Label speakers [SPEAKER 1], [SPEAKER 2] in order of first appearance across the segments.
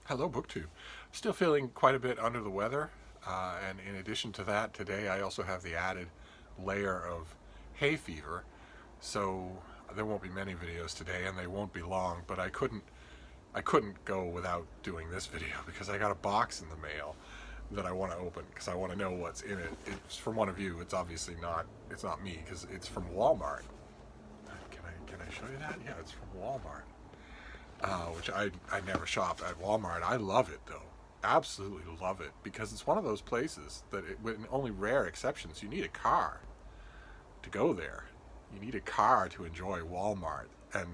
[SPEAKER 1] Hello, BookTube. Still feeling quite a bit under the weather, and in addition to that, today I also have the added layer of hay fever. So there won't be many videos today, and they won't be long. But I couldn't go without doing this video because I got a box in the mail that I want to open because I want to know what's in it. It's from one of you. It's obviously not. It's not me because it's from Walmart. Can I show you that? Yeah, it's from Walmart. Which I never shop at Walmart. I love it though, absolutely love it, because it's one of those places that, with only rare exceptions, you need a car to go there. You need a car to enjoy Walmart, and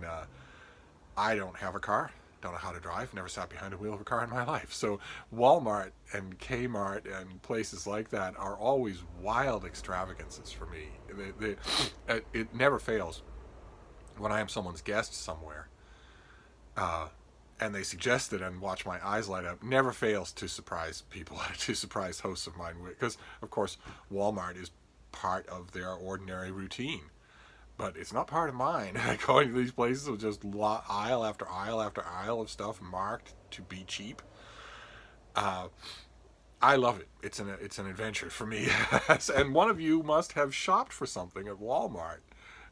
[SPEAKER 1] I don't have a car. Don't know how to drive. Never sat behind a wheel of a car in my life. So Walmart and Kmart and places like that are always wild extravagances for me. It never fails when I am someone's guest somewhere, uh, and they suggest it and watch my eyes light up. Never fails to surprise people, to surprise hosts of mine, because of course Walmart is part of their ordinary routine, but it's not part of mine. Going to these places with just aisle after aisle after aisle of stuff marked to be cheap. uh, I love it. It's an adventure for me. And one of you must have shopped for something at Walmart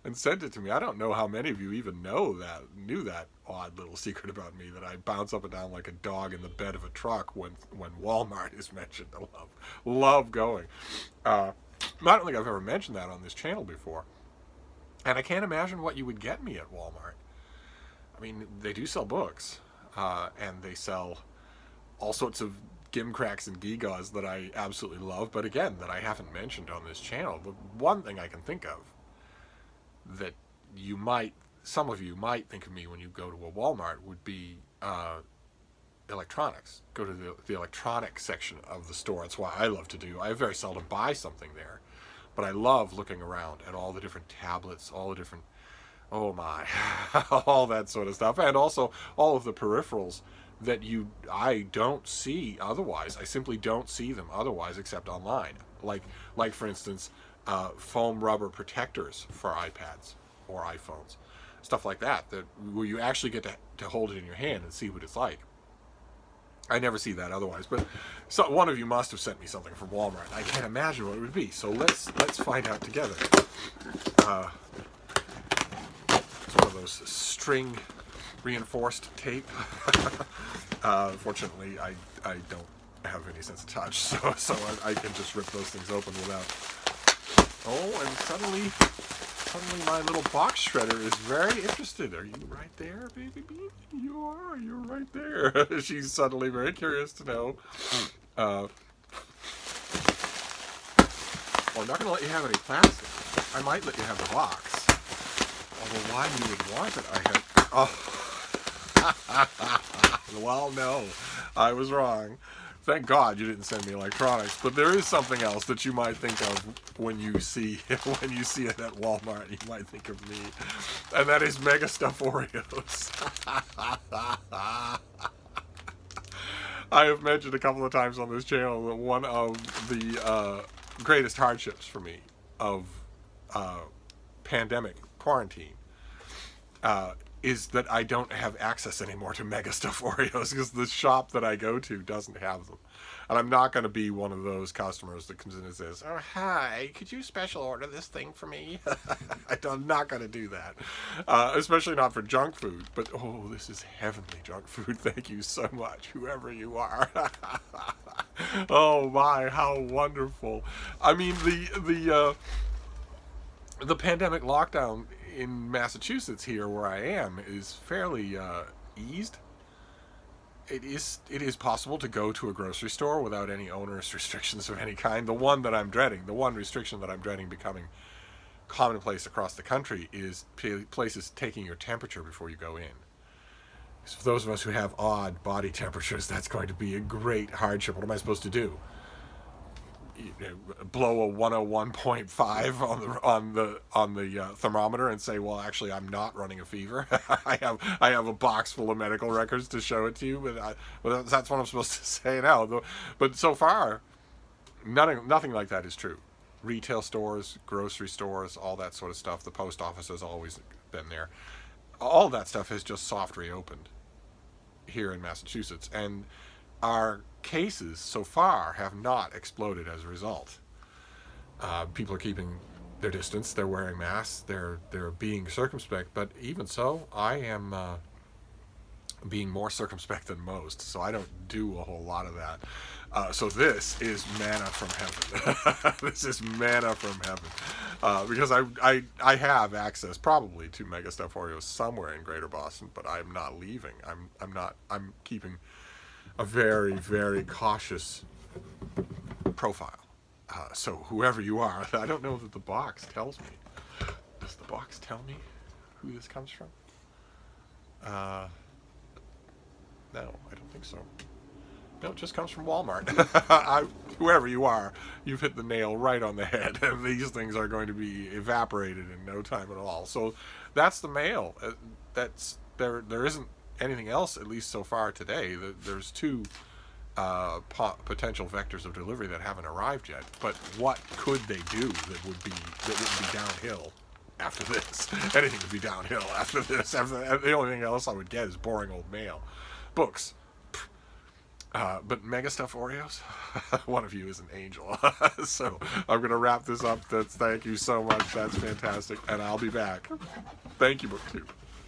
[SPEAKER 1] and sent it to me. I don't know how many of you even knew that odd little secret about me, that I bounce up and down like a dog in the bed of a truck when Walmart is mentioned. I love going. I don't think I've ever mentioned that on this channel before, and I can't imagine what you would get me at Walmart. I mean, they do sell books, and they sell all sorts of gimcracks and gigas that I absolutely love, but again, that I haven't mentioned on this channel. The one thing I can think of that some of you might think of me when you go to a Walmart would be electronics. Go to the electronics section of the store. That's why I love to do. I very seldom buy something there, but I love looking around at all the different tablets, all the different, oh my, all that sort of stuff, and also all of the peripherals that I don't see otherwise. I simply don't see them otherwise except online. Like for instance, foam rubber protectors for iPads or iPhones, stuff like that, where you actually get to hold it in your hand and see what it's like. I never see that otherwise. But one of you must have sent me something from Walmart. I can't imagine what it would be. So let's find out together. Uh, it's one of those string reinforced tape. Fortunately, I don't have any sense of touch, so I can just rip those things open without. Oh, and suddenly my little box shredder is very interested. Are you right there, baby? You are. You're right there. She's suddenly very curious to know. Well, I'm not going to let you have any plastic. I might let you have the box. Although why you would want it, well, no, I was wrong. Thank God you didn't send me electronics. But there is something else that you might think of when you see it at Walmart. You might think of me, and that is Mega Stuff Oreos. I have mentioned a couple of times on this channel that one of the greatest hardships for me of pandemic quarantine is that I don't have access anymore to Mega Stuff Oreos, because the shop that I go to doesn't have them. And I'm not going to be one of those customers that comes in and says, "Oh, hi, could you special order this thing for me?" I'm not going to do that, especially not for junk food. But, oh, this is heavenly junk food. Thank you so much, whoever you are. Oh, my, how wonderful. I mean, the pandemic lockdown in Massachusetts, here where I am, is fairly eased. It is possible to go to a grocery store without any onerous restrictions of any kind. The one restriction that I'm dreading becoming commonplace across the country, is places taking your temperature before you go in. So for those of us who have odd body temperatures, that's going to be a great hardship. What am I supposed to do? Blow a 101.5 on the thermometer and say, well, actually, I'm not running a fever. I have a box full of medical records to show it to you, but that's what I'm supposed to say now. But so far, nothing like that is true. Retail stores, grocery stores, all that sort of stuff. The post office has always been there. All that stuff has just soft reopened. here in Massachusetts, and our cases so far have not exploded as a result. People are keeping their distance, they're wearing masks, they're being circumspect, but even so, I am being more circumspect than most, so I don't do a whole lot of that. So this is manna from heaven. This is manna from heaven, because I have access probably to Mega Stuff Oreos somewhere in Greater Boston, but I'm not leaving. I'm keeping a very, very cautious profile. So whoever you are, I don't know that the box tells me. Does the box tell me who this comes from? No, I don't think so. No, it just comes from Walmart. Whoever you are, you've hit the nail right on the head. And these things are going to be evaporated in no time at all. So that's the mail. That's there isn't anything else, at least so far today. There's two potential vectors of delivery that haven't arrived yet. But what could they do that wouldn't be downhill after this? Anything would be downhill after this. The only thing else I would get is boring old mail. Books. But Mega Stuff Oreos, one of you is an angel. So I'm going to wrap this up. Thank you so much. That's fantastic. And I'll be back. Thank you, BookTube.